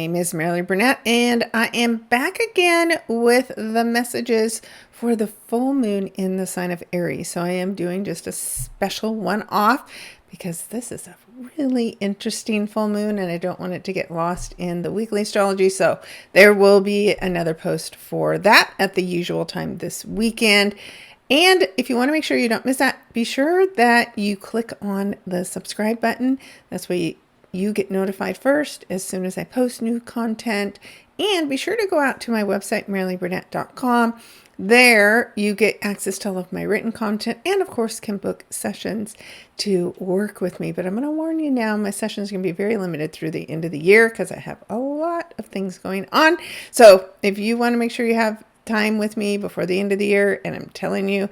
name is Maralee Burnett, and I am back again with the messages for the full moon in the sign of Aries. So I am doing just a special one-off because this is a really interesting full moon and I don't want it to get lost in the weekly astrology. So there will be another post for that at the usual time this weekend. And if you want to make sure you don't miss that, be sure that you click on the subscribe button. That's where you get notified first as soon as I post new content. And be sure to go out to my website, MaraleeBurnett.com. There you get access to all of my written content and of course can book sessions to work with me. But I'm going to warn you now, my sessions are going to be very limited through the end of the year because I have a lot of things going on. So if you want to make sure you have time with me before the end of the year, and I'm telling you,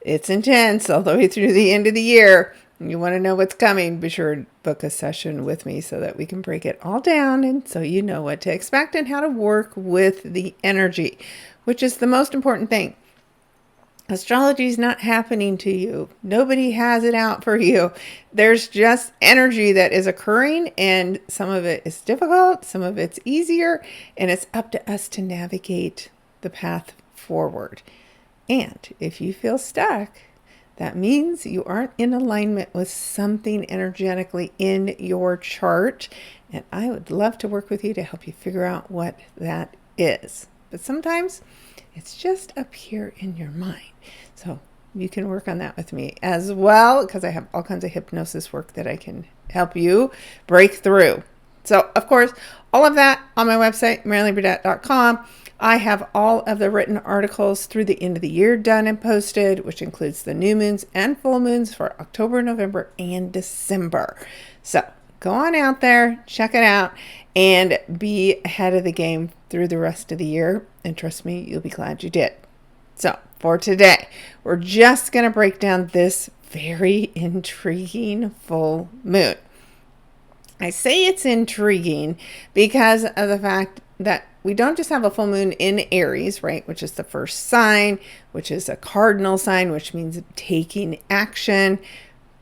it's intense all the way through the end of the year, and you want to know what's coming, be sure to book a session with me so that we can break it all down and so you know what to expect and how to work with the energy, which is the most important thing. Astrology is not happening to you. Nobody has it out for you. There's just energy that is occurring, and some of it is difficult, some of it's easier, and it's up to us to navigate the path forward. And if you feel stuck, that means you aren't in alignment with something energetically in your chart. And I would love to work with you to help you figure out what that is. But sometimes it's just up here in your mind. So you can work on that with me as well, because I have all kinds of hypnosis work that I can help you break through. So, of course, all of that on my website, MaraleeBurnett.com. I have all of the written articles through the end of the year done and posted, which includes the new moons and full moons for October, November, and December. So go on out there, check it out, and be ahead of the game through the rest of the year. And trust me, you'll be glad you did. So for today, we're just going to break down this very intriguing full moon. I say it's intriguing because of the fact that we don't just have a full moon in Aries, right, which is the first sign, which is a cardinal sign, which means taking action,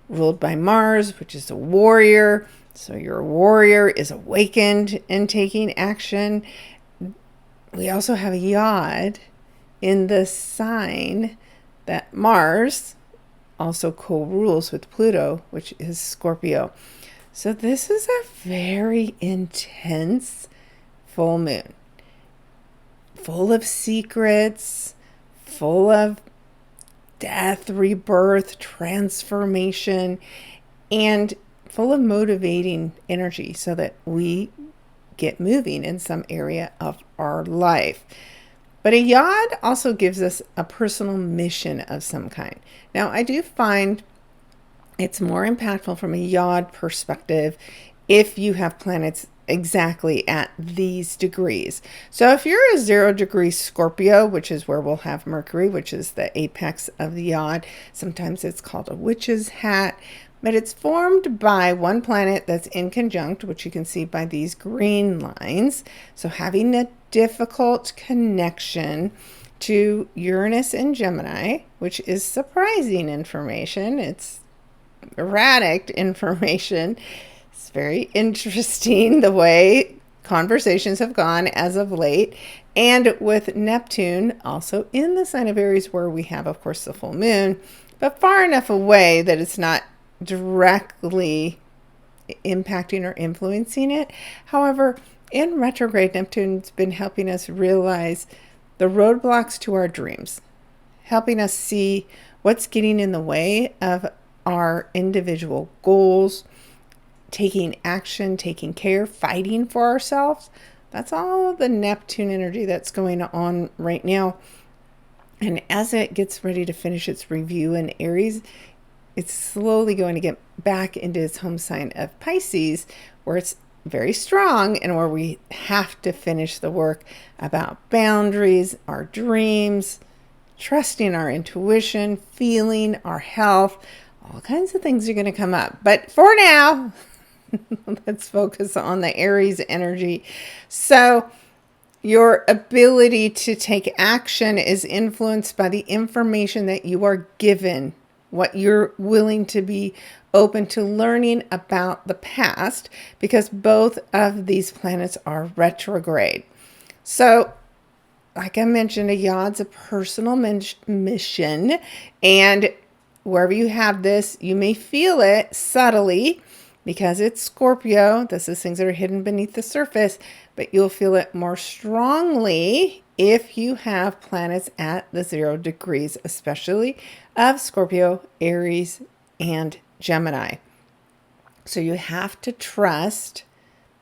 ruled by Mars, which is a warrior. So your warrior is awakened and taking action. We also have a yod in the sign that Mars also co-rules with Pluto, which is Scorpio. So this is a very intense full moon, full of secrets, full of death, rebirth, transformation, and full of motivating energy so that we get moving in some area of our life. But a yod also gives us a personal mission of some kind. Now, I do find it's more impactful from a yod perspective if you have planets exactly at these degrees. So if you're a 0-degree Scorpio, which is where we'll have Mercury, which is the apex of the yod, sometimes it's called a witch's hat, but it's formed by one planet that's in conjunct, which you can see by these green lines. So having a difficult connection to Uranus and Gemini, which is surprising information. It's erratic information. It's very interesting the way conversations have gone as of late. And with Neptune also in the sign of Aries, where we have, of course, the full moon, but far enough away that it's not directly impacting or influencing it. However, in retrograde, Neptune's been helping us realize the roadblocks to our dreams, helping us see what's getting in the way of our individual goals, taking action, taking care, fighting for ourselves. That's all the Neptune energy that's going on right now. And as it gets ready to finish its review in Aries, it's slowly going to get back into its home sign of Pisces, where it's very strong and where we have to finish the work about boundaries, our dreams, trusting our intuition, feeling our health. All kinds of things are going to come up. But for now, let's focus on the Aries energy. So your ability to take action is influenced by the information that you are given what you're willing to be open to learning about the past, because both of these planets are retrograde. So, like I mentioned, a yod's a personal mission, and wherever you have this, you may feel it subtly because it's Scorpio. This is things that are hidden beneath the surface, but you'll feel it more strongly if you have planets at the 0 degrees, especially of Scorpio, Aries, and Gemini. So you have to trust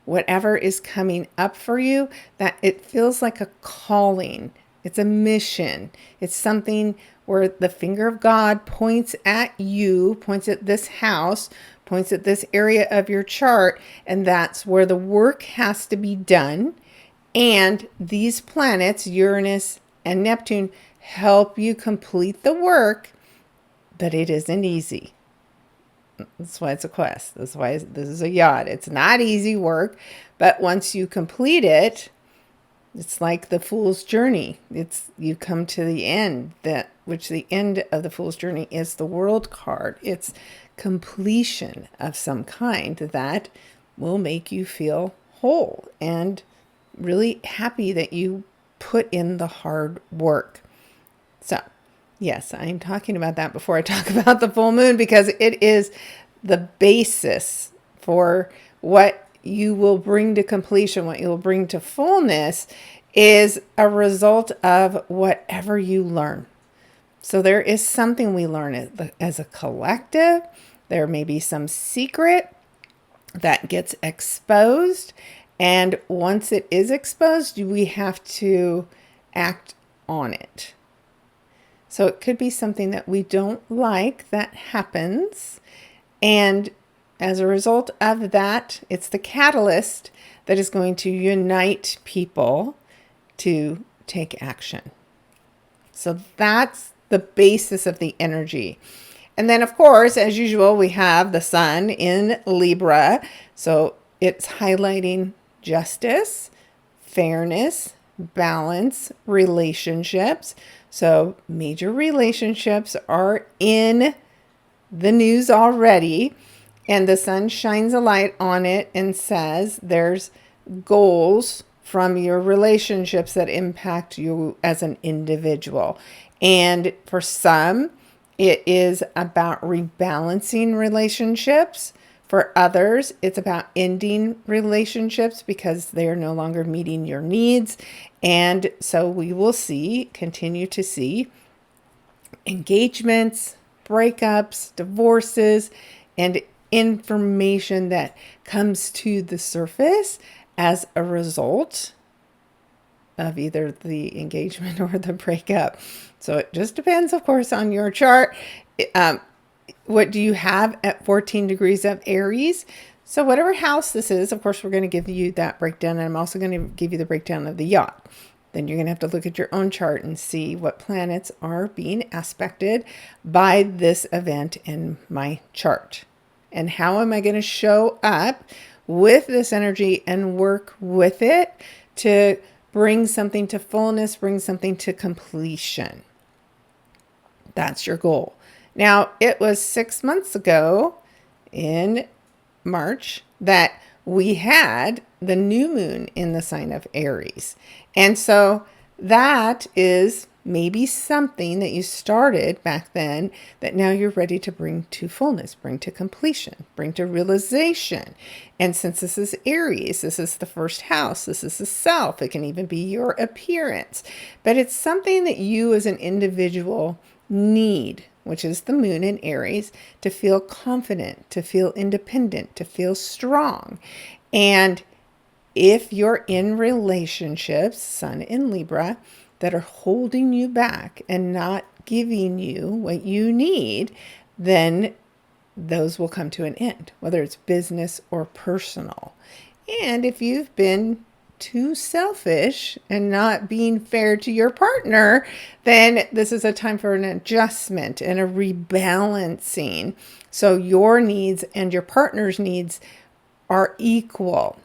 whatever is coming up for you, that it feels like a calling. It's a mission. It's something where the finger of God points at you, points at this house, points at this area of your chart, and that's where the work has to be done. And these planets, Uranus and Neptune, help you complete the work, but it isn't easy. That's why it's a quest. That's why this is a yod. It's not easy work, but once you complete it, it's like the fool's journey. You come to the end, which the end of the fool's journey is the world card. It's completion of some kind that will make you feel whole and really happy that you put in the hard work. So, yes, I'm talking about that before I talk about the full moon, because it is the basis for what you will bring to completion, what you will bring to fullness is a result of whatever you learn. So there is something we learn as a collective. There may be some secret that gets exposed. And once it is exposed, we have to act on it. So it could be something that we don't like that happens. And as a result of that, it's the catalyst that is going to unite people to take action. So that's the basis of the energy. And then, of course, as usual, we have the sun in Libra. So it's highlighting justice, fairness, balance, relationships. So major relationships are in the news already, and the sun shines a light on it and says there's goals from your relationships that impact you as an individual. And for some, it is about rebalancing relationships. For others, it's about ending relationships because they are no longer meeting your needs. And so we will continue to see engagements, breakups, divorces, and information that comes to the surface as a result of either the engagement or the breakup. So it just depends, of course, on your chart. What do you have at 14 degrees of Aries? So whatever house this is, of course, we're going to give you that breakdown. And I'm also going to give you the breakdown of the yacht. Then you're going to have to look at your own chart and see what planets are being aspected by this event in my chart. And how am I going to show up with this energy and work with it to bring something to fullness, bring something to completion? That's your goal. Now, it was 6 months ago in March that we had the new moon in the sign of Aries. And so that is maybe something that you started back then that now you're ready to bring to fullness, bring to completion, bring to realization. And since this is Aries, this is the first house, this is the self, it can even be your appearance. But it's something that you as an individual need, which is the moon in Aries, to feel confident, to feel independent, to feel strong. And if you're in relationships, sun in Libra, that are holding you back and not giving you what you need, then those will come to an end, whether it's business or personal. And if you've been too selfish and not being fair to your partner, then this is a time for an adjustment and a rebalancing. So your needs and your partner's needs are equal.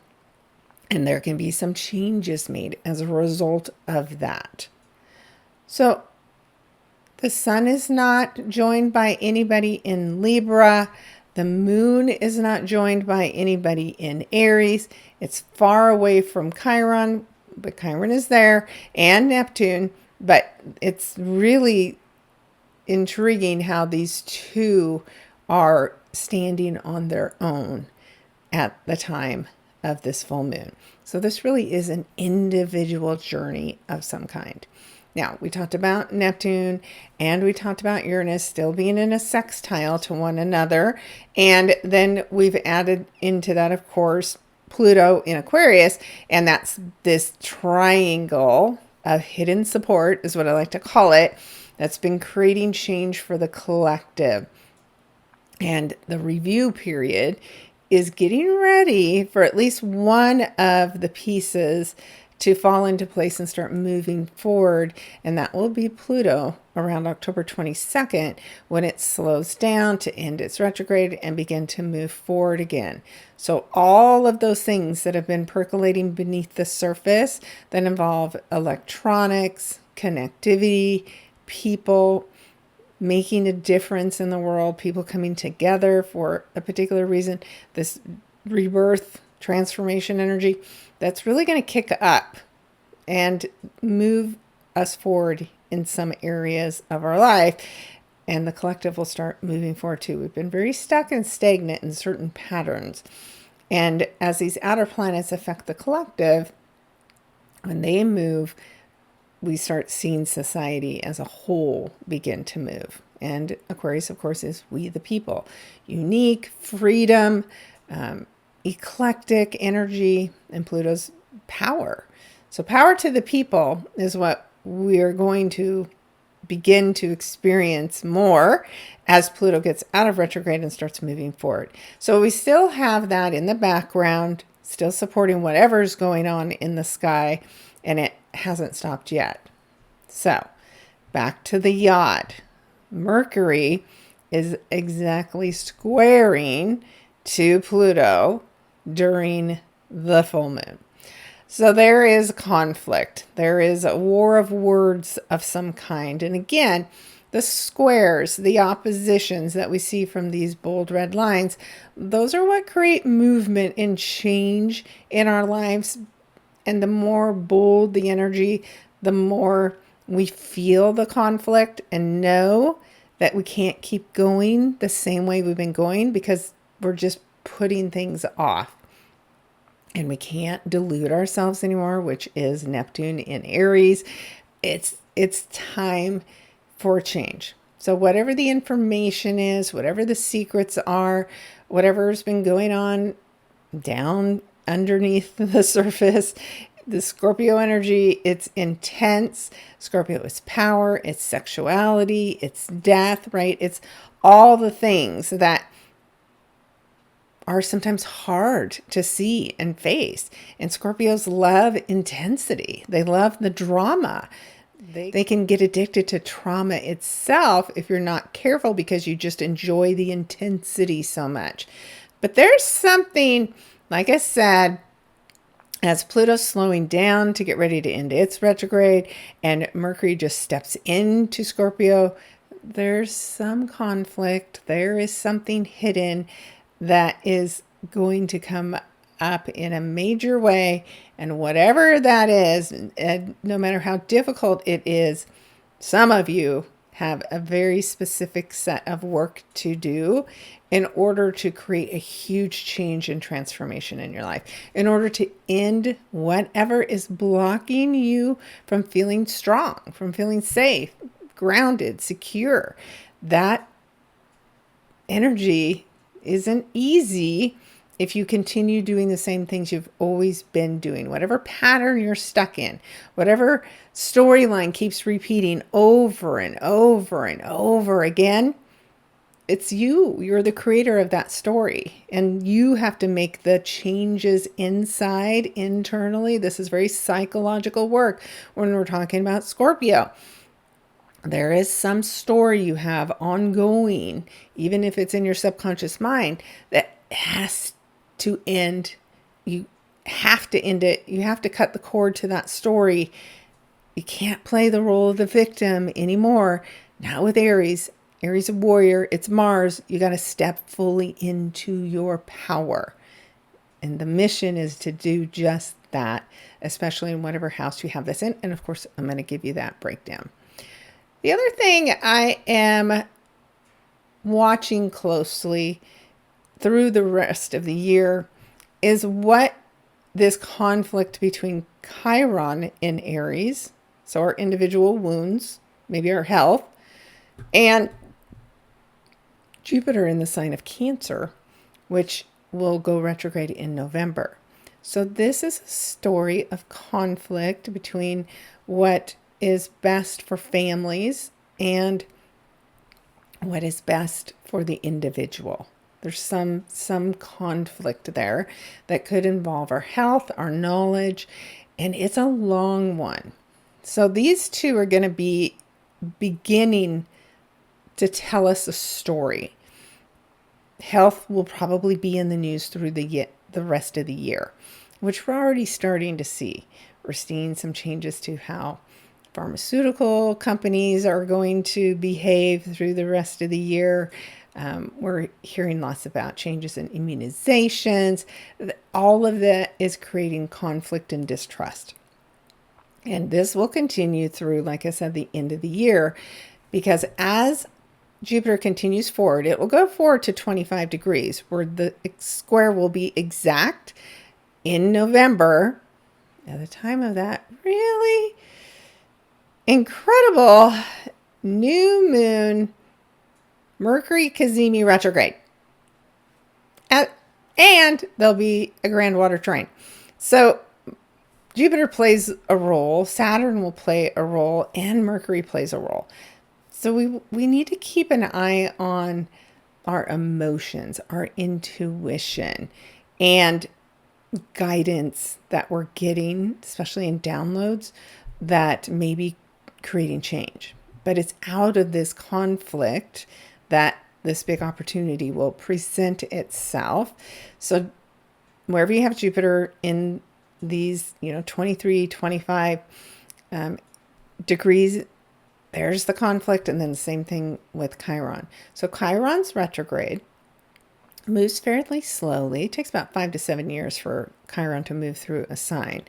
And there can be some changes made as a result of that. So The sun is not joined by anybody in Libra. The moon is not joined by anybody in Aries. It's far away from Chiron, but Chiron is there, and Neptune. But it's really intriguing how these two are standing on their own at the time of this full moon. So this really is an individual journey of some kind. Now, we talked about Neptune and we talked about Uranus still being in a sextile to one another. And then we've added into that, of course, Pluto in Aquarius. And that's this triangle of hidden support, is what I like to call it, that's been creating change for the collective. And the review period is getting ready for at least one of the pieces to fall into place and start moving forward. And that will be Pluto around October 22nd, when it slows down to end its retrograde and begin to move forward again. So all of those things that have been percolating beneath the surface that involve electronics, connectivity, people, making a difference in the world, people coming together for a particular reason, this rebirth, transformation energy, that's really going to kick up and move us forward in some areas of our life. And the collective will start moving forward too. We've been very stuck and stagnant in certain patterns. And as these outer planets affect the collective, when they move, we start seeing society as a whole begin to move. And Aquarius, of course, is we the people. Unique, freedom, eclectic energy, and Pluto's power. So power to the people is what we're going to begin to experience more as Pluto gets out of retrograde and starts moving forward. So we still have that in the background, still supporting whatever's going on in the sky, and it hasn't stopped yet. So back to the yacht. Mercury is exactly squaring to Pluto during the full moon. So there is conflict. There is a war of words of some kind. And again, the squares, the oppositions that we see from these bold red lines, those are what create movement and change in our lives. And the more bold the energy, the more we feel the conflict and know that we can't keep going the same way we've been going because we're just putting things off. And we can't delude ourselves anymore, which is Neptune in Aries. It's time for change. So whatever the information is, whatever the secrets are, whatever's been going on down underneath the surface, the Scorpio energy, it's intense. Scorpio is power, it's sexuality, it's death, right? It's all the things that are sometimes hard to see and face. And Scorpios love intensity. They love the drama. They can get addicted to trauma itself if you're not careful because you just enjoy the intensity so much. But there's something, like I said, as Pluto's slowing down to get ready to end its retrograde and Mercury just steps into Scorpio, there's some conflict. There is something hidden that is going to come up in a major way. And whatever that is, no matter how difficult it is, some of you have a very specific set of work to do in order to create a huge change and transformation in your life, in order to end whatever is blocking you from feeling strong, from feeling safe, grounded, secure. That energy isn't easy if you continue doing the same things you've always been doing. Whatever pattern you're stuck in, whatever storyline keeps repeating over and over and over again, it's you. You're the creator of that story. And you have to make the changes inside, internally. This is very psychological work when we're talking about Scorpio. There is some story you have ongoing, even if it's in your subconscious mind, that has to end. You have to end it. You have to cut the cord to that story. You can't play the role of the victim anymore. Not with Aries. Aries a warrior. It's Mars. You got to step fully into your power. And the mission is to do just that, especially in whatever house you have this in. And of course, I'm going to give you that breakdown. The other thing I am watching closely through the rest of the year is what this conflict between Chiron in Aries, so our individual wounds, maybe our health, and Jupiter in the sign of Cancer, which will go retrograde in November. So this is a story of conflict between what is best for families and what is best for the individual. There's some conflict there that could involve our health, our knowledge, and it's a long one. So these two are going to be beginning to tell us a story. Health will probably be in the news through the rest of the year, which we're already starting to see. We're seeing some changes to how pharmaceutical companies are going to behave through the rest of the year. We're hearing lots about changes in immunizations. All of that is creating conflict and distrust. And this will continue through, like I said, the end of the year, because as Jupiter continues forward, it will go forward to 25 degrees, where the square will be exact in November. At the time of that really incredible new moon, Mercury Cazimi retrograde. And there'll be a grand water trine. So Jupiter plays a role, Saturn will play a role, and Mercury plays a role. So we need to keep an eye on our emotions, our intuition, and guidance that we're getting, especially in downloads, that may be creating change. But it's out of this conflict that this big opportunity will present itself. So wherever you have Jupiter in these, 23, 25 degrees, there's the conflict. And then the same thing with Chiron. So Chiron's retrograde moves fairly slowly. It takes about 5 to 7 years for Chiron to move through a sign.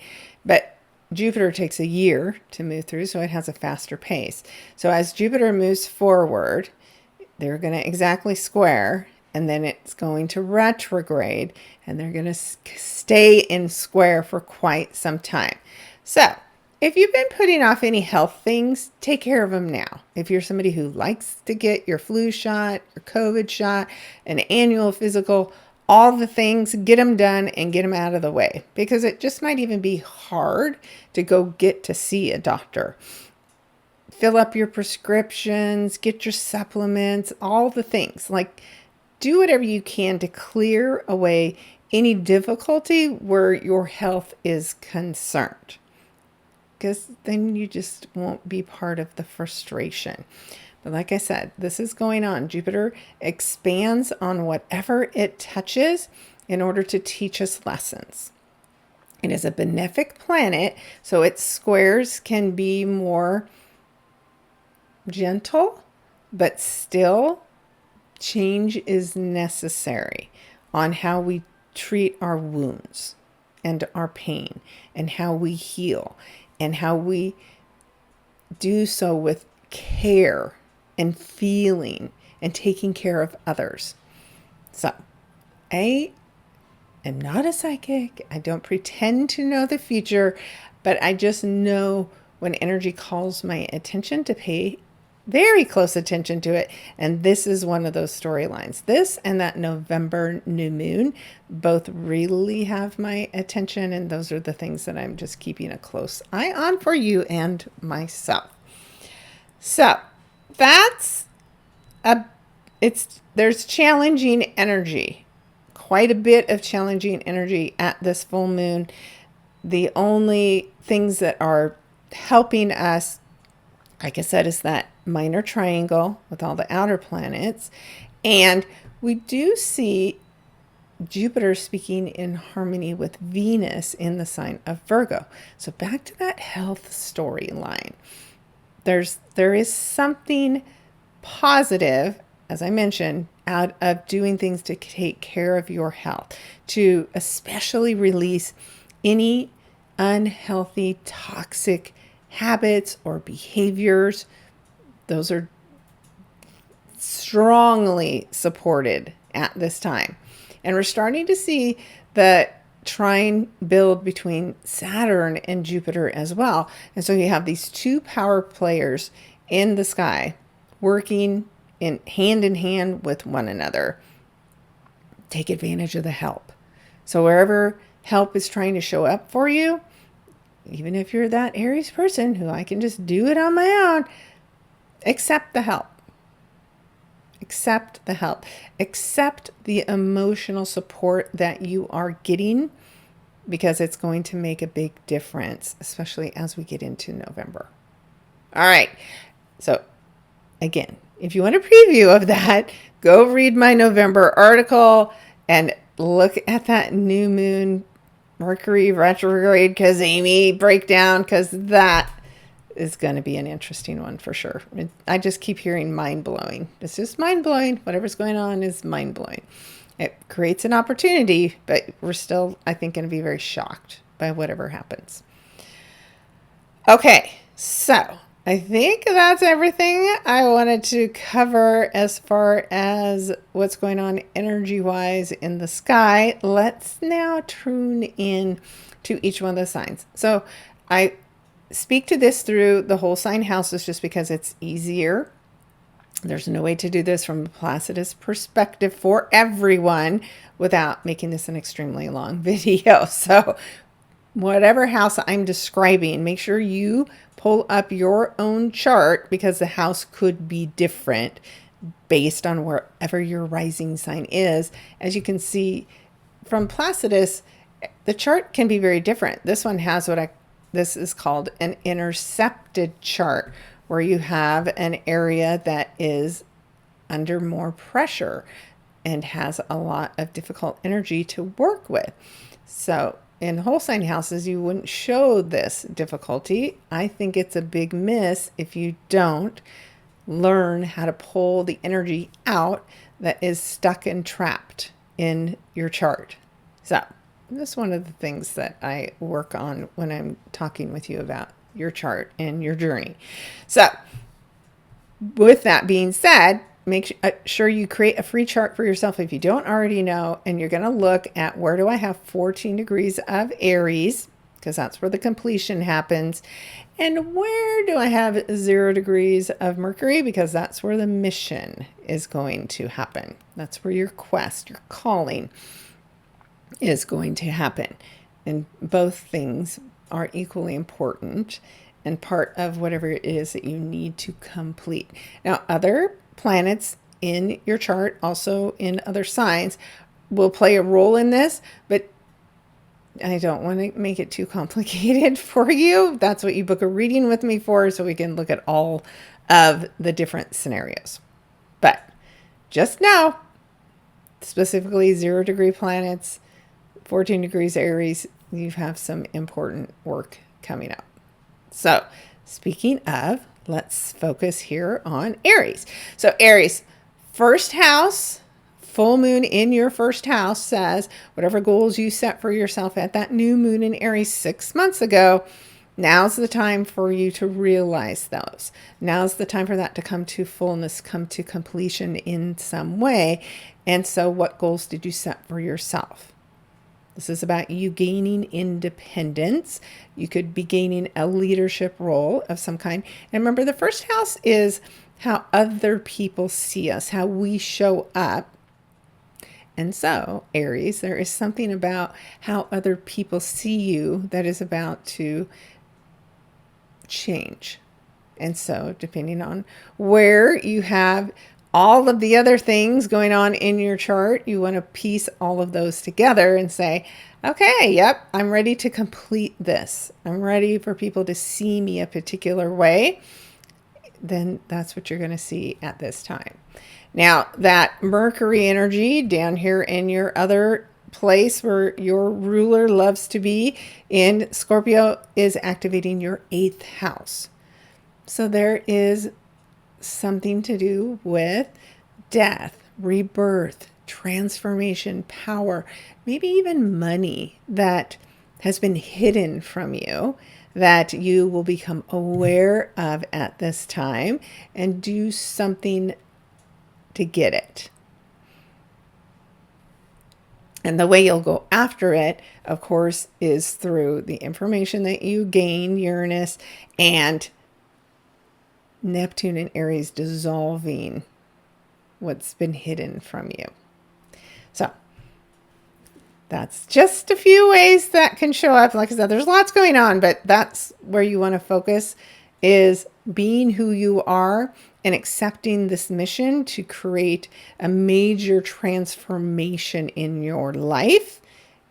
But Jupiter takes a year to move through, so it has a faster pace. So as Jupiter moves forward, they're going to exactly square, and then it's going to retrograde, and they're going to stay in square for quite some time. So if you've been putting off any health things, take care of them now. If you're somebody who likes to get your flu shot, your COVID shot, an annual physical, all the things, get them done and get them out of the way, because it just might even be hard to go get to see a doctor. Fill up your prescriptions, get your supplements, all the things. Like, do whatever you can to clear away any difficulty where your health is concerned, because then you just won't be part of the frustration. But like I said, this is going on. Jupiter expands on whatever it touches in order to teach us lessons. It is a benefic planet, so its squares can be more gentle, but still change is necessary on how we treat our wounds and our pain, and how we heal, and how we do so with care and feeling and taking care of others. So I am not a psychic. I don't pretend to know the future, but I just know when energy calls my attention to pay very close attention to it. And this is one of those storylines. This and that November new moon both really have my attention. And those are the things that I'm just keeping a close eye on for you and myself. So there's challenging energy, quite a bit of challenging energy at this full moon. The only things that are helping us, like I said, is that minor triangle with all the outer planets. And we do see Jupiter speaking in harmony with Venus in the sign of Virgo. So back to that health storyline. There is something positive, as I mentioned, out of doing things to take care of your health, to especially release any unhealthy, toxic habits or behaviors. Those are strongly supported at this time. And we're starting to see the trine build between Saturn and Jupiter as well. And so you have these two power players in the sky working in hand with one another. Take advantage of the help. So wherever help is trying to show up for you, even if you're that Aries person who I can just do it on my own, accept the help. Accept the help. Accept the emotional support that you are getting, because it's going to make a big difference, especially as we get into November. All right. So again, if you want a preview of that, go read my November article and look at that new moon Mercury retrograde Amy breakdown, because that is going to be an interesting one for sure. I just keep hearing mind-blowing. It's just mind-blowing. Whatever's going on is mind-blowing. It creates an opportunity, but we're still, I think, going to be very shocked by whatever happens. Okay, so I think that's everything I wanted to cover as far as what's going on energy-wise in the sky. Let's now tune in to each one of the signs. So I speak to this through the whole sign houses just because it's easier. There's no way to do this from a Placidus perspective for everyone without making this an extremely long video. So whatever house I'm describing, make sure you pull up your own chart, because the house could be different based on wherever your rising sign is. As you can see from Placidus, the chart can be very different. This one has this is called an intercepted chart, where you have an area that is under more pressure and has a lot of difficult energy to work with. So in whole sign houses, you wouldn't show this difficulty. I think it's a big miss if you don't learn how to pull the energy out that is stuck and trapped in your chart. So this is one of the things that I work on when I'm talking with you about your chart and your journey. So with that being said, make sure you create a free chart for yourself if you don't already know, and you're going to look at, where do I have 14 degrees of Aries, because that's where the completion happens, and where do I have 0 degrees of Mercury, because that's where the mission is going to happen. That's where your quest, your calling is going to happen. And both things are equally important and part of whatever it is that you need to complete. Now, other planets in your chart, also in other signs, will play a role in this, but I don't want to make it too complicated for you. That's what you book a reading with me for, so we can look at all of the different scenarios. But just know, specifically 0 degree planets, 14 degrees Aries, you have some important work coming up. So speaking of, let's focus here on Aries. So Aries, first house, full moon in your first house says whatever goals you set for yourself at that new moon in Aries 6 months ago, now's the time for you to realize those. Now's the time for that to come to fullness, come to completion in some way. And so what goals did you set for yourself? This is about you gaining independence. You could be gaining a leadership role of some kind. And remember, the first house is how other people see us, how we show up. And so, Aries, there is something about how other people see you that is about to change. And so, depending on where you have all of the other things going on in your chart, you want to piece all of those together and say, okay, yep, I'm ready to complete this. I'm ready for people to see me a particular way. Then that's what you're going to see at this time. Now, that Mercury energy down here in your other place where your ruler loves to be in Scorpio is activating your 8th house. So there is something to do with death, rebirth, transformation, power, maybe even money that has been hidden from you that you will become aware of at this time and do something to get it. And the way you'll go after it, of course, is through the information that you gain, Uranus, and Neptune and Aries dissolving what's been hidden from you. So that's just a few ways that can show up. Like I said, there's lots going on, but that's where you want to focus, is being who you are and accepting this mission to create a major transformation in your life.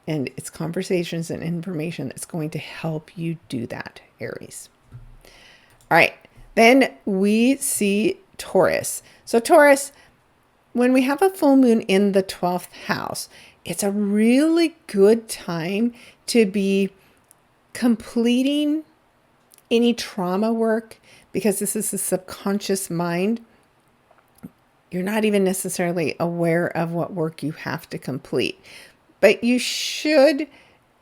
And it's conversations and information that's going to help you do that, Aries. All right. Then we see Taurus. So Taurus, when we have a full moon in the 12th house, it's a really good time to be completing any trauma work, because this is the subconscious mind. You're not even necessarily aware of what work you have to complete, but you should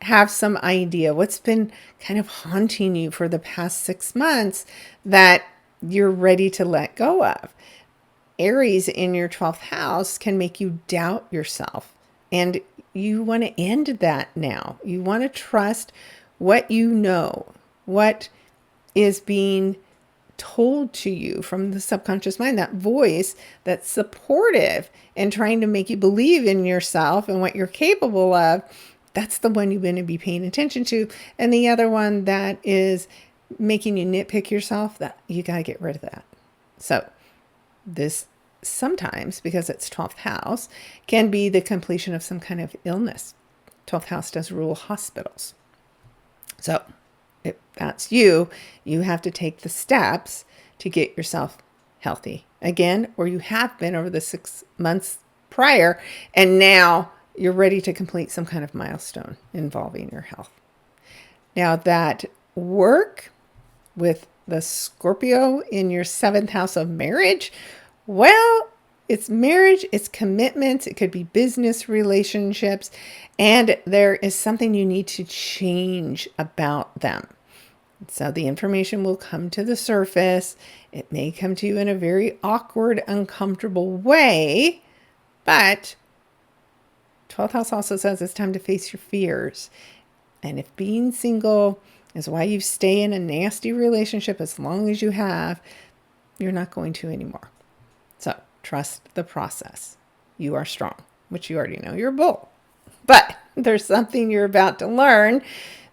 have some idea what's been kind of haunting you for the past 6 months that you're ready to let go of. Aries in your 12th house can make you doubt yourself, and you want to end that now. You want to trust what you know, what is being told to you from the subconscious mind, that voice that's supportive and trying to make you believe in yourself and what you're capable of. That's the one you're going to be paying attention to. And the other one that is making you nitpick yourself, that you got to get rid of that. So this sometimes, because it's 12th house, can be the completion of some kind of illness. 12th house does rule hospitals. So if that's you, you have to take the steps to get yourself healthy again, or you have been over the 6 months prior, and now you're ready to complete some kind of milestone involving your health. Now that work with the Scorpio in your 7th house of marriage, well, it's marriage, it's commitments, it could be business relationships, and there is something you need to change about them. So the information will come to the surface. It may come to you in a very awkward, uncomfortable way, but 12th house also says it's time to face your fears. And if being single is why you stay in a nasty relationship as long as you have, you're not going to anymore. So trust the process. You are strong, which you already know. You're a bull. But there's something you're about to learn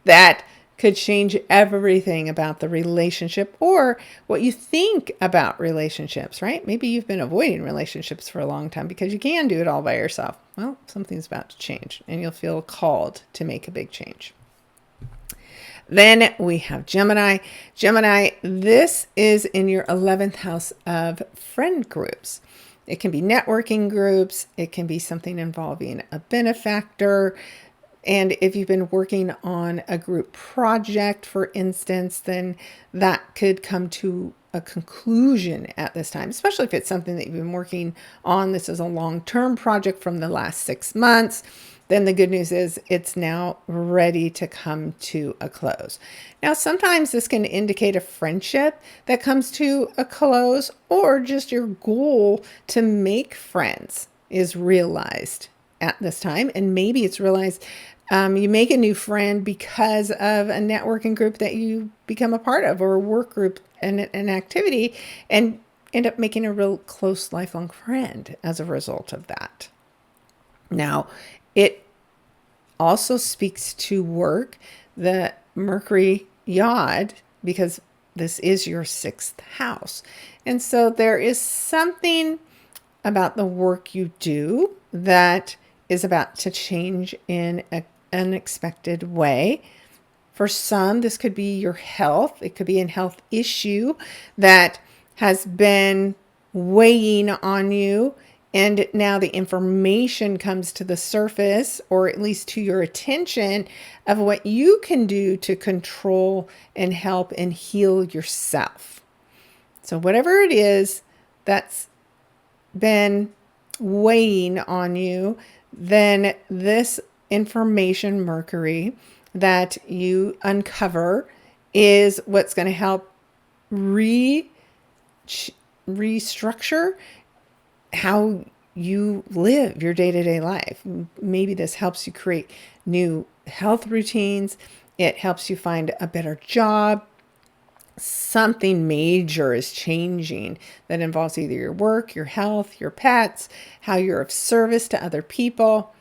that could change everything about the relationship or what you think about relationships, right? Maybe you've been avoiding relationships for a long time because you can do it all by yourself. Well, something's about to change and you'll feel called to make a big change. Then we have Gemini. Gemini, this is in your 11th house of friend groups. It can be networking groups. It can be something involving a benefactor. And if you've been working on a group project, for instance, then that could come to a conclusion at this time, especially if it's something that you've been working on. This is a long-term project from the last 6 months. Then the good news is it's now ready to come to a close. Now, sometimes this can indicate a friendship that comes to a close, or just your goal to make friends is realized at this time. And maybe it's realized you make a new friend because of a networking group that you become a part of, or a work group and an activity, and end up making a real close lifelong friend as a result of that. Now, it also speaks to work, the Mercury yod, because this is your 6th house. And so there is something about the work you do that is about to change in an unexpected way. For some, this could be your health. It could be a health issue that has been weighing on you. And now the information comes to the surface, or at least to your attention, of what you can do to control and help and heal yourself. So whatever it is that's been weighing on you, then this information, Mercury, that you uncover is what's going to help restructure how you live your day-to-day life. Maybe this helps you create new health routines. It helps you find a better job. Something major is changing that involves either your work, your health, your pets, how you're of service to other people.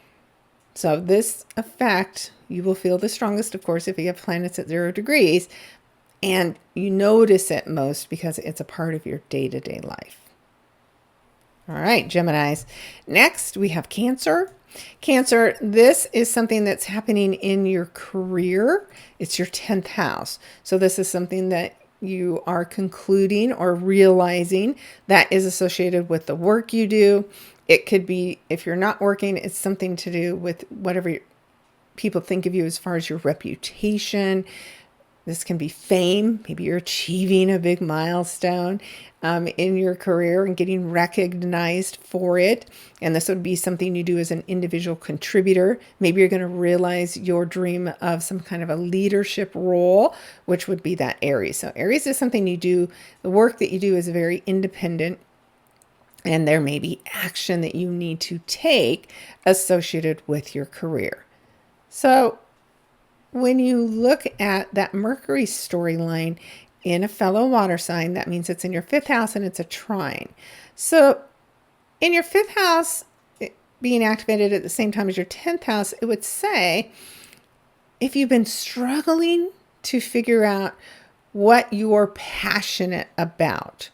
So this effect, you will feel the strongest, of course, if you have planets at 0 degrees, and you notice it most because it's a part of your day-to-day life. All right, Geminis. Next, we have Cancer. Cancer, this is something that's happening in your career. It's your 10th house. So this is something that you are concluding or realizing that is associated with the work you do. It could be, if you're not working, it's something to do with whatever people think of you as far as your reputation. This can be fame. Maybe you're achieving a big milestone in your career and getting recognized for it. And this would be something you do as an individual contributor. Maybe you're going to realize your dream of some kind of a leadership role, which would be that Aries. So Aries is something you do. The work that you do is very independent. And there may be action that you need to take associated with your career. So when you look at that Mercury storyline in a fellow water sign, that means it's in your 5th house and it's a trine. So in your 5th house being activated at the same time as your 10th house, it would say, if you've been struggling to figure out what you're passionate about,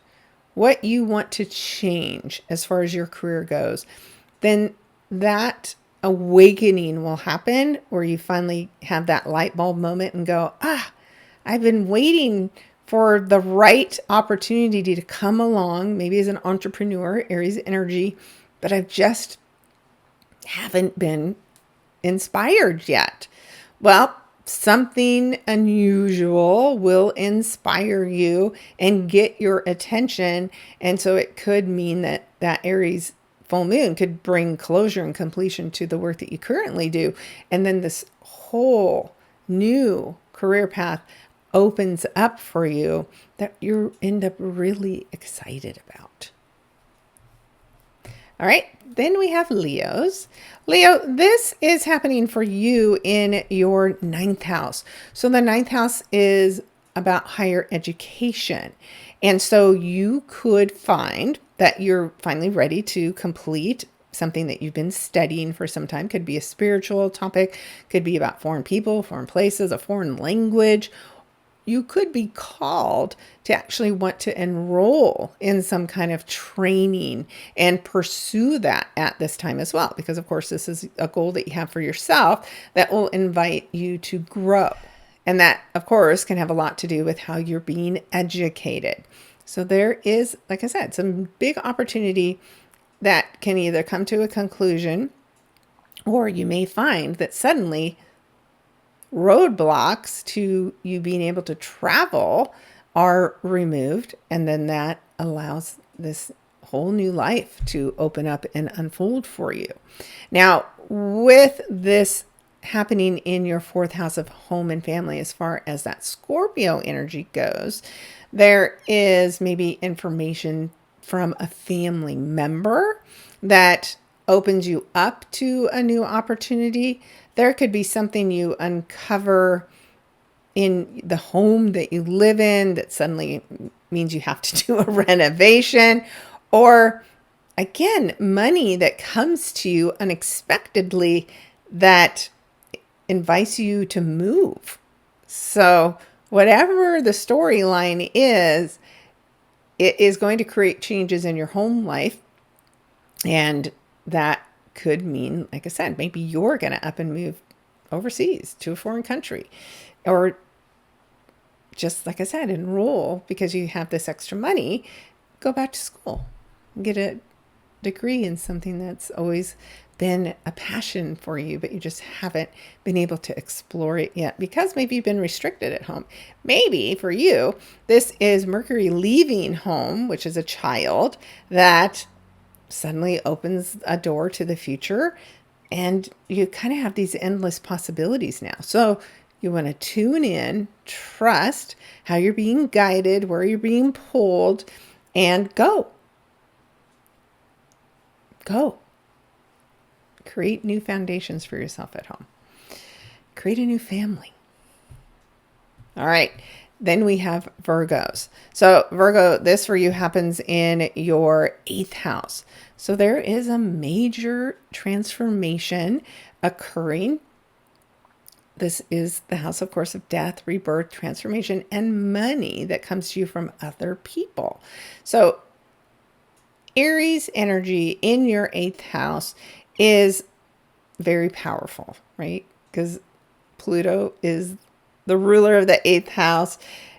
what you want to change as far as your career goes, then that awakening will happen where you finally have that light bulb moment and go, I've been waiting for the right opportunity to come along, maybe as an entrepreneur, Aries energy, but I've just haven't been inspired yet. Well, something unusual will inspire you and get your attention. And so it could mean that Aries full moon could bring closure and completion to the work that you currently do. And then this whole new career path opens up for you that you end up really excited about. All right, then we have Leos. Leo, this is happening for you in your 9th house. So the 9th house is about higher education. And so you could find that you're finally ready to complete something that you've been studying for some time. Could be a spiritual topic, could be about foreign people, foreign places, a foreign language. You could be called to actually want to enroll in some kind of training and pursue that at this time as well. Because of course, this is a goal that you have for yourself that will invite you to grow. And that, of course, can have a lot to do with how you're being educated. So there is, like I said, some big opportunity that can either come to a conclusion, or you may find that suddenly roadblocks to you being able to travel are removed. And then that allows this whole new life to open up and unfold for you. Now, with this happening in your 4th house of home and family, as far as that Scorpio energy goes, there is maybe information from a family member that opens you up to a new opportunity. There could be something you uncover in the home that you live in that suddenly means you have to do a renovation, or again, money that comes to you unexpectedly that invites you to move. So whatever the storyline is, it is going to create changes in your home life. And that could mean, like I said, maybe you're going to up and move overseas to a foreign country, or just like I said, enroll because you have this extra money, go back to school, get a degree in something that's always been a passion for you, but you just haven't been able to explore it yet because maybe you've been restricted at home. Maybe for you, this is Mercury leaving home, which is a child that suddenly opens a door to the future, and you kind of have these endless possibilities now. So you want to tune in, trust how you're being guided, where you're being pulled, and go. Go. Create new foundations for yourself at home. Create a new family. All right. Then we have Virgos. So Virgo, this for you happens in your 8th house. So there is a major transformation occurring. This is the house, of course, of death, rebirth, transformation, and money that comes to you from other people. So Aries energy in your 8th house is very powerful, right? Because Pluto is the ruler of the 8th house,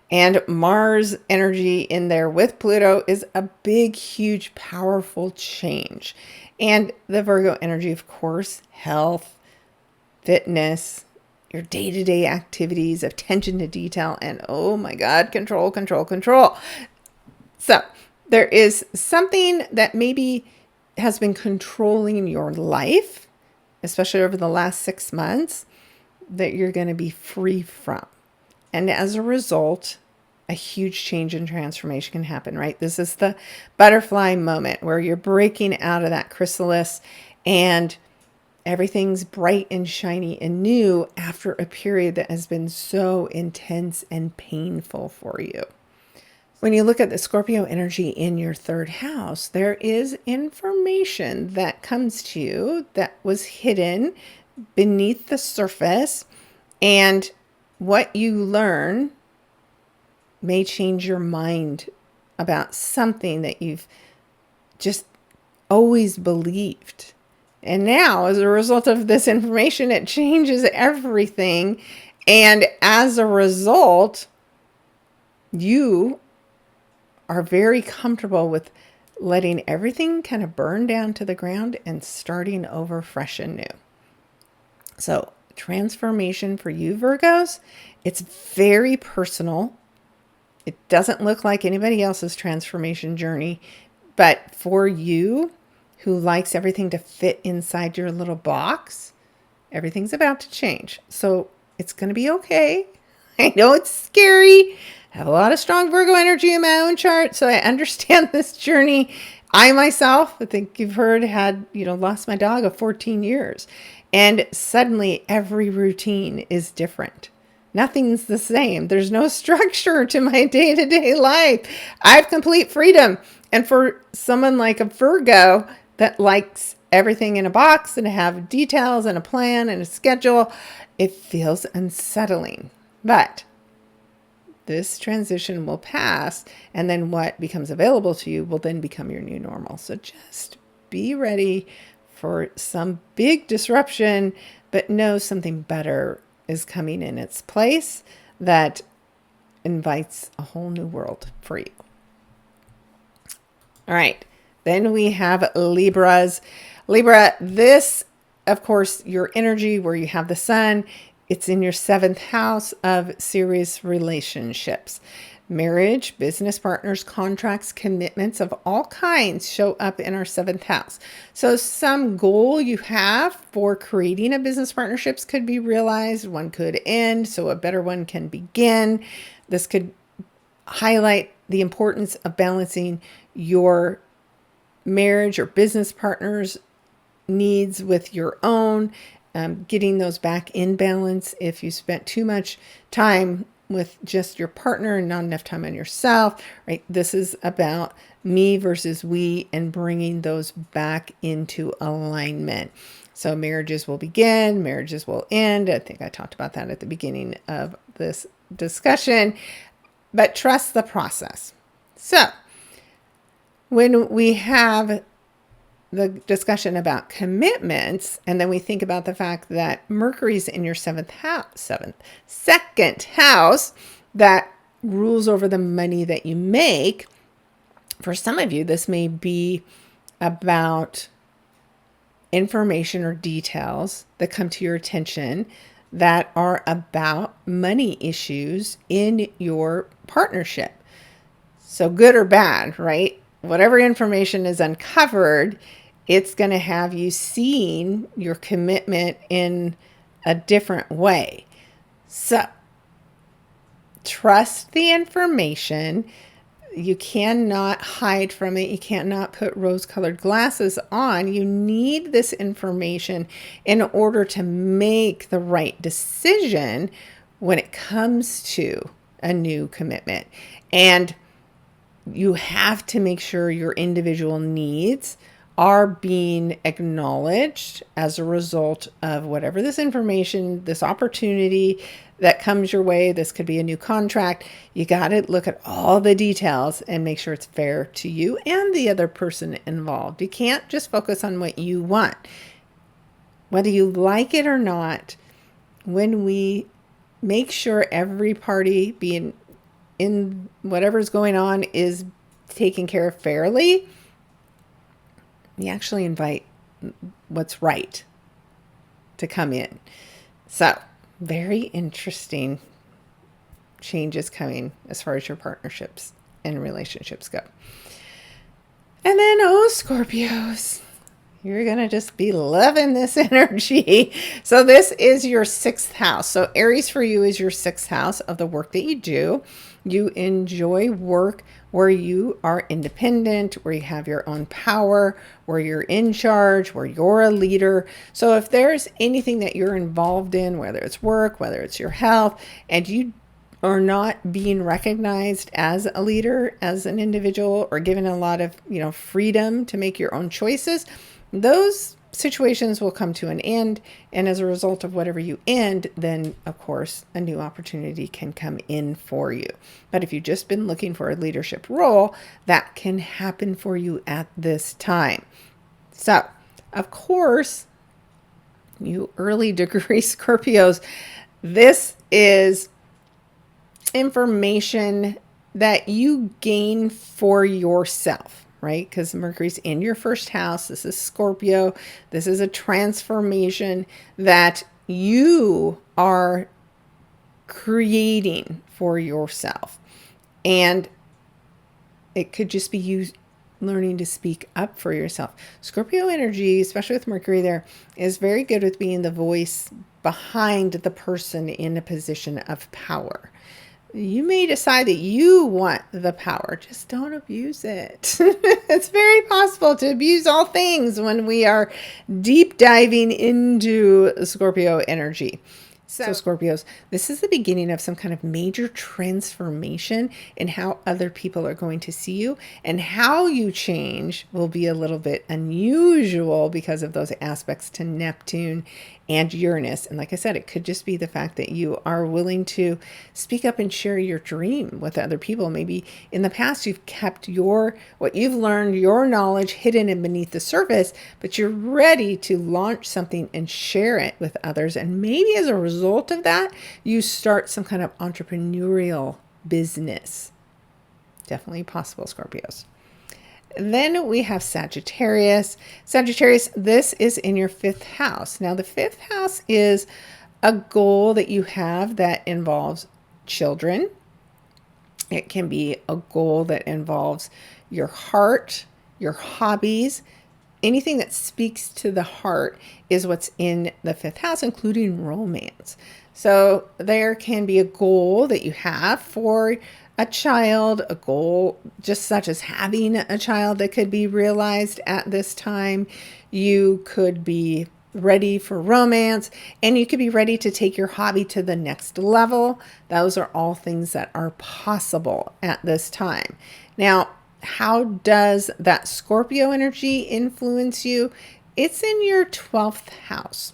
and Mars energy in there with Pluto is a big, huge, powerful change. And the Virgo energy, of course, health, fitness, your day-to-day activities, attention to detail, and oh my God, control, control, control. So there is something that maybe has been controlling your life, especially over the last 6 months, that you're going to be free from. And as a result, a huge change and transformation can happen, right? This is the butterfly moment where you're breaking out of that chrysalis and everything's bright and shiny and new after a period that has been so intense and painful for you. When you look at the Scorpio energy in your 3rd house, there is information that comes to you that was hidden beneath the surface, and what you learn may change your mind about something that you've just always believed. And now, as a result of this information, it changes everything. And as a result, you are very comfortable with letting everything kind of burn down to the ground and starting over fresh and new. So transformation for you, Virgos, it's very personal. It doesn't look like anybody else's transformation journey, but for you who likes everything to fit inside your little box, everything's about to change. So it's going to be okay. I know it's scary. I have a lot of strong Virgo energy in my own chart, so I understand this journey. I myself, I think you've heard, had, lost my dog of 14 years. And suddenly every routine is different. Nothing's the same. There's no structure to my day-to-day life. I have complete freedom. And for someone like a Virgo that likes everything in a box and to have details and a plan and a schedule, it feels unsettling. But this transition will pass, and then what becomes available to you will then become your new normal. So just be ready for some big disruption, but know something better is coming in its place that invites a whole new world for you. All right. Then we have Libras. Libra, this, of course, your energy where you have the sun, it's in your 7th house of serious relationships. Marriage, business partners, contracts, commitments of all kinds show up in our 7th house. So some goal you have for creating a business partnerships could be realized. One could end, so a better one can begin. This could highlight the importance of balancing your marriage or business partners' needs with your own, getting those back in balance if you spent too much time with just your partner and not enough time on yourself, right? This is about me versus we and bringing those back into alignment. So marriages will begin, marriages will end. I think I talked about that at the beginning of this discussion, but trust the process. So when we have the discussion about commitments, and then we think about the fact that Mercury's in your second house that rules over the money that you make. For some of you, this may be about information or details that come to your attention that are about money issues in your partnership. So good or bad, right? Whatever information is uncovered, it's going to have you seeing your commitment in a different way. So trust the information. You cannot hide from it. You cannot put rose-colored glasses on. You need this information in order to make the right decision when it comes to a new commitment. And you have to make sure your individual needs are being acknowledged as a result of whatever this information, this opportunity that comes your way. This could be a new contract. You got to look at all the details and make sure it's fair to you and the other person involved. You can't just focus on what you want. Whether you like it or not, when we make sure every party being in whatever's going on is taken care of fairly, we actually invite what's right to come in. So, very interesting changes coming as far as your partnerships and relationships go. And then, Scorpios, you're going to just be loving this energy. So this is your 6th house. So Aries for you is your 6th house of the work that you do. You enjoy work where you are independent, where you have your own power, where you're in charge, where you're a leader. So if there's anything that you're involved in, whether it's work, whether it's your health, and you are not being recognized as a leader, as an individual, or given a lot of, freedom to make your own choices, those situations will come to an end. And as a result of whatever you end, then of course a new opportunity can come in for you. But if you've just been looking for a leadership role, that can happen for you at this time. So of course, you early degree Scorpios, this is information that you gain for yourself, right? Because Mercury's in your 1st house. This is Scorpio. This is a transformation that you are creating for yourself. And it could just be you learning to speak up for yourself. Scorpio energy, especially with Mercury there, is very good with being the voice behind the person in a position of power. You may decide that you want the power, just don't abuse it. It's very possible to abuse all things when we are deep diving into Scorpio energy. So Scorpios, this is the beginning of some kind of major transformation in how other people are going to see you, and how you change will be a little bit unusual because of those aspects to Neptune and Uranus. And like I said, it could just be the fact that you are willing to speak up and share your dream with other people. Maybe in the past you've kept what you've learned, your knowledge hidden and beneath the surface, but you're ready to launch something and share it with others. And maybe as a result of that, you start some kind of entrepreneurial business. Definitely possible, Scorpios. Then we have Sagittarius. Sagittarius, this is in your 5th house. Now, the 5th house is a goal that you have that involves children. It can be a goal that involves your heart, your hobbies. Anything that speaks to the heart is what's in the 5th house, including romance. So there can be a goal that you have for a child, a goal just such as having a child that could be realized at this time. You could be ready for romance, and you could be ready to take your hobby to the next level. Those are all things that are possible at this time. Now, how does that Scorpio energy influence you? It's in your 12th house.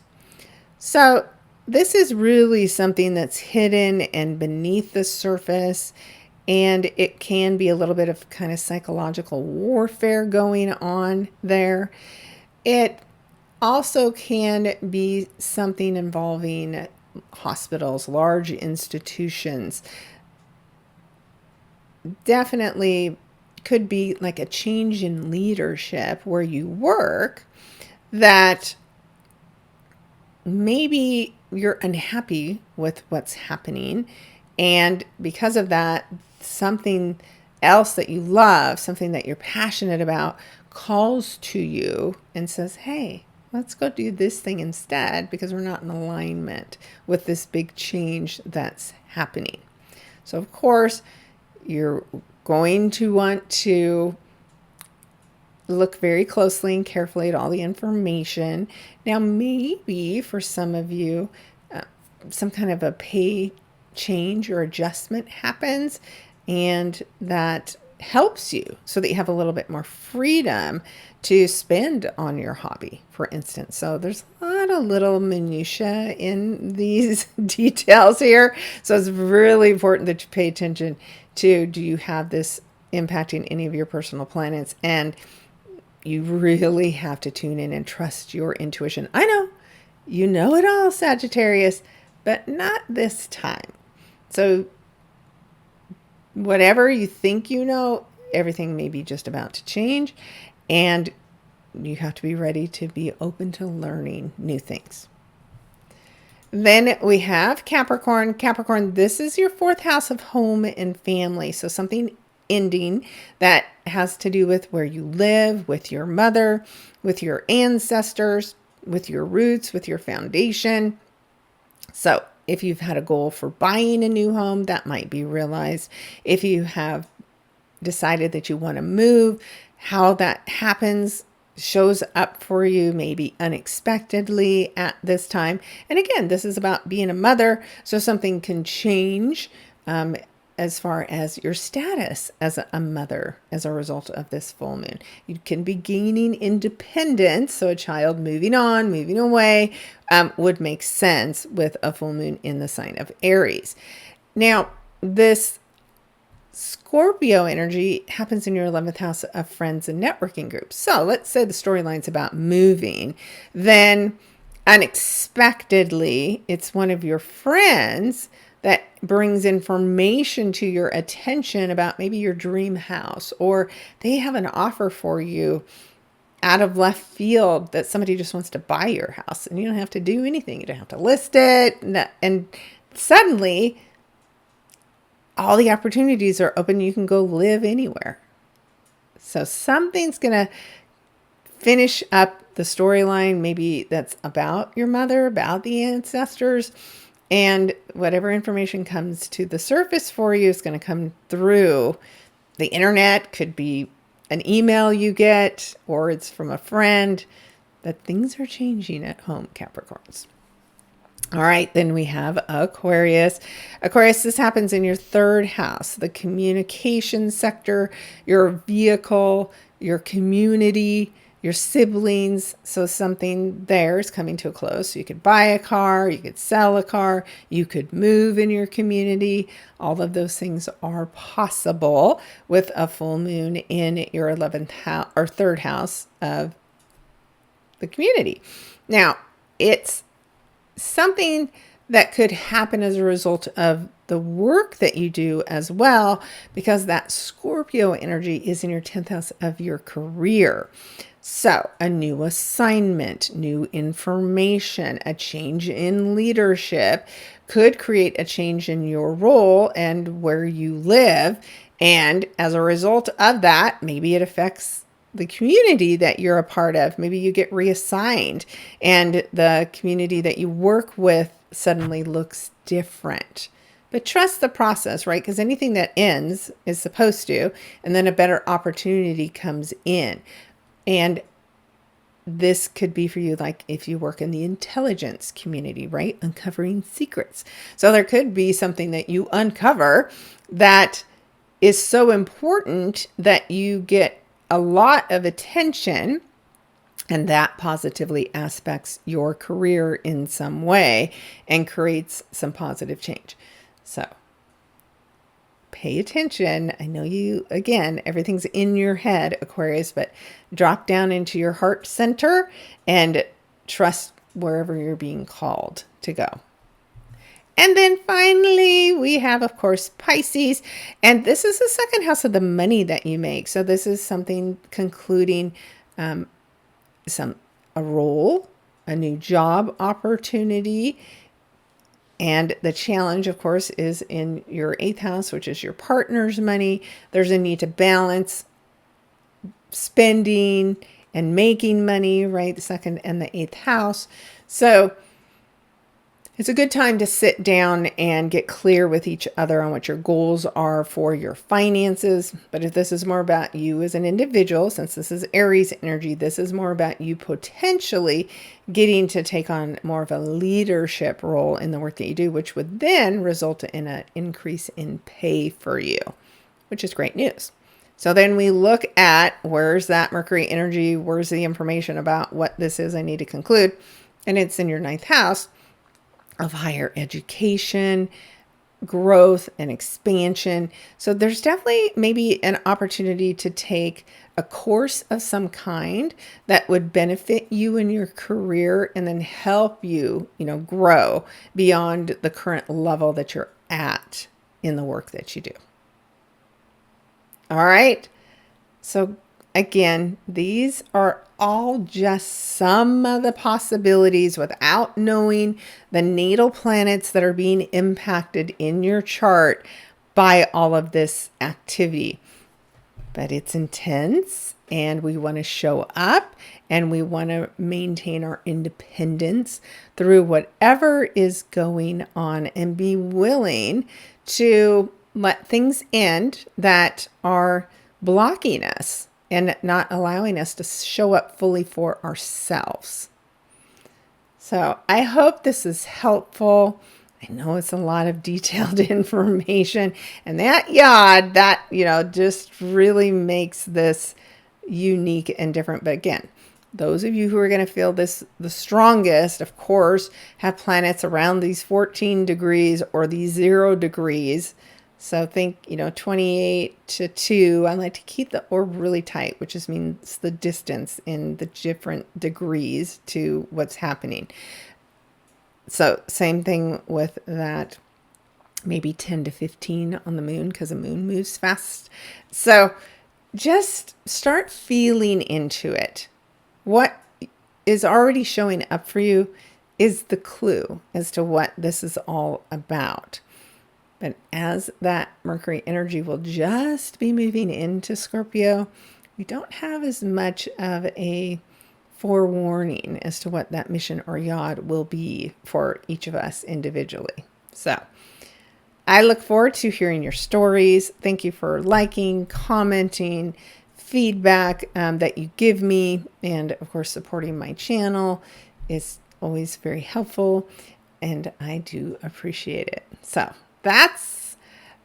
So this is really something that's hidden and beneath the surface. And it can be a little bit of kind of psychological warfare going on there. It also can be something involving hospitals, large institutions. Definitely could be like a change in leadership where you work. that maybe you're unhappy with what's happening. And because of that, something else that you love, something that you're passionate about, calls to you and says, hey, let's go do this thing instead because we're not in alignment with this big change that's happening. So, of course, you're going to want to look very closely and carefully at all the information. Now, maybe for some of you, some kind of a pay change or adjustment happens, and that helps you so that you have a little bit more freedom to spend on your hobby, for instance. So there's a lot of little minutiae in these details here. So it's really important that you pay attention to, do you have this impacting any of your personal planets? And you really have to tune in and trust your intuition. I know, you know it all, Sagittarius, but not this time. So whatever you think you know, everything may be just about to change, and you have to be ready to be open to learning new things. Then we have Capricorn. Capricorn, this is your 4th house of home and family. So something ending that has to do with where you live, with your mother, with your ancestors, with your roots, with your foundation. So if you've had a goal for buying a new home, that might be realized. If you have decided that you want to move, how that happens shows up for you maybe unexpectedly at this time. And again, this is about being a mother, so something can change as far as your status as a mother as a result of this full moon. You can be gaining independence, so a child moving on, moving away would make sense with a full moon in the sign of Aries. Now, this Scorpio energy happens in your 11th house of friends and networking groups. So let's say the storyline's about moving, then unexpectedly it's one of your friends that brings information to your attention about maybe your dream house, or they have an offer for you out of left field that somebody just wants to buy your house and you don't have to do anything. You don't have to list it. And suddenly all the opportunities are open. You can go live anywhere. So something's going to finish up the storyline. Maybe that's about your mother, about the ancestors, and whatever information comes to the surface for you is going to come through the internet. Could be an email you get, or it's from a friend. That things are changing at home, Capricorns. All right, then we have Aquarius. Aquarius, this happens in your 3rd house, the communication sector, your vehicle, your community, your siblings. So something there is coming to a close. So you could buy a car, you could sell a car, you could move in your community. All of those things are possible with a full moon in your 11th house or 3rd house of the community. Now, it's something that could happen as a result of the work that you do as well, because that Scorpio energy is in your 10th house of your career. So a new assignment, new information, a change in leadership could create a change in your role and where you live. And as a result of that, maybe it affects the community that you're a part of. Maybe you get reassigned and the community that you work with suddenly looks different. But trust the process, right? Because anything that ends is supposed to, and then a better opportunity comes in. And this could be for you, like if you work in the intelligence community, right? Uncovering secrets. So there could be something that you uncover that is so important that you get a lot of attention, and that positively aspects your career in some way and creates some positive change. So pay attention. I know you, again, everything's in your head, Aquarius, but drop down into your heart center and trust wherever you're being called to go. And then finally, we have, of course, Pisces. And this is the 2nd house of the money that you make. So this is something concluding some a role, a new job opportunity. And the challenge, of course, is in your 8th house, which is your partner's money. There's a need to balance spending and making money, right? The 2nd and the 8th house. So it's a good time to sit down and get clear with each other on what your goals are for your finances. But if this is more about you as an individual, since this is Aries energy, this is more about you potentially getting to take on more of a leadership role in the work that you do, which would then result in an increase in pay for you, which is great news. So then we look at where's that Mercury energy, where's the information about what this is I need to conclude, and it's in your 9th house of higher education, growth, and expansion. So there's definitely maybe an opportunity to take a course of some kind that would benefit you in your career and then help you, grow beyond the current level that you're at in the work that you do. All right. So again, these are all just some of the possibilities without knowing the natal planets that are being impacted in your chart by all of this activity. But it's intense, and we want to show up, and we want to maintain our independence through whatever is going on and be willing to let things end that are blocking us and not allowing us to show up fully for ourselves. So I hope this is helpful. I know it's a lot of detailed information, and that just really makes this unique and different. But again, those of you who are going to feel this the strongest, of course, have planets around these 14 degrees or these 0 degrees. So think, 28 to 2. I like to keep the orb really tight, which just means the distance in the different degrees to what's happening. So same thing with that, maybe 10 to 15 on the moon, because the moon moves fast. So just start feeling into it. What is already showing up for you is the clue as to what this is all about. But as that Mercury energy will just be moving into Scorpio, we don't have as much of a forewarning as to what that mission or yod will be for each of us individually. So I look forward to hearing your stories. Thank you for liking, commenting, feedback that you give me, and of course supporting my channel is always very helpful, and I do appreciate it. So that's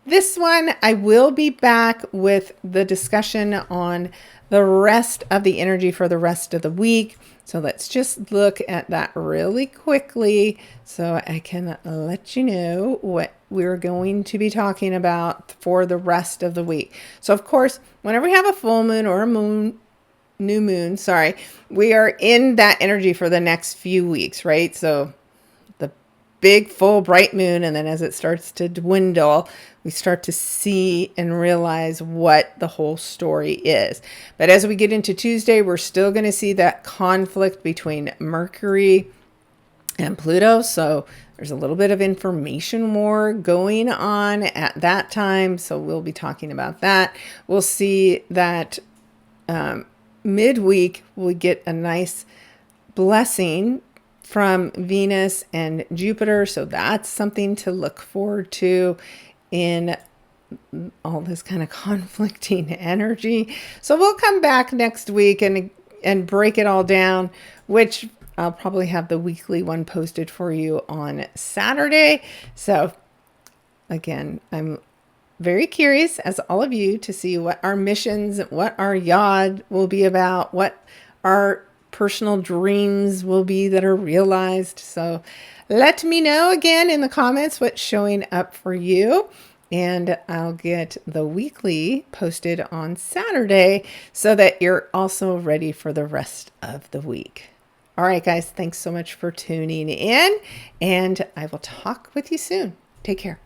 this one. I will be back with the discussion on the rest of the energy for the rest of the week. So let's just look at that really quickly so I can let you know what we're going to be talking about for the rest of the week. So of course, whenever we have a full moon or a new moon, we are in that energy for the next few weeks, right? So big, full, bright moon, and then as it starts to dwindle, we start to see and realize what the whole story is. But as we get into Tuesday, we're still going to see that conflict between Mercury and Pluto. So there's a little bit of information war going on at that time. So we'll be talking about that. We'll see that midweek we get a nice blessing from Venus and Jupiter. So that's something to look forward to in all this kind of conflicting energy. So we'll come back next week and break it all down, which I'll probably have the weekly one posted for you on Saturday. So again, I'm very curious, as all of you, to see what our missions, what our yod will be about, what our personal dreams will be that are realized. So let me know again in the comments what's showing up for you, and I'll get the weekly posted on Saturday so that you're also ready for the rest of the week. All right, guys, thanks so much for tuning in, and I will talk with you soon. Take care.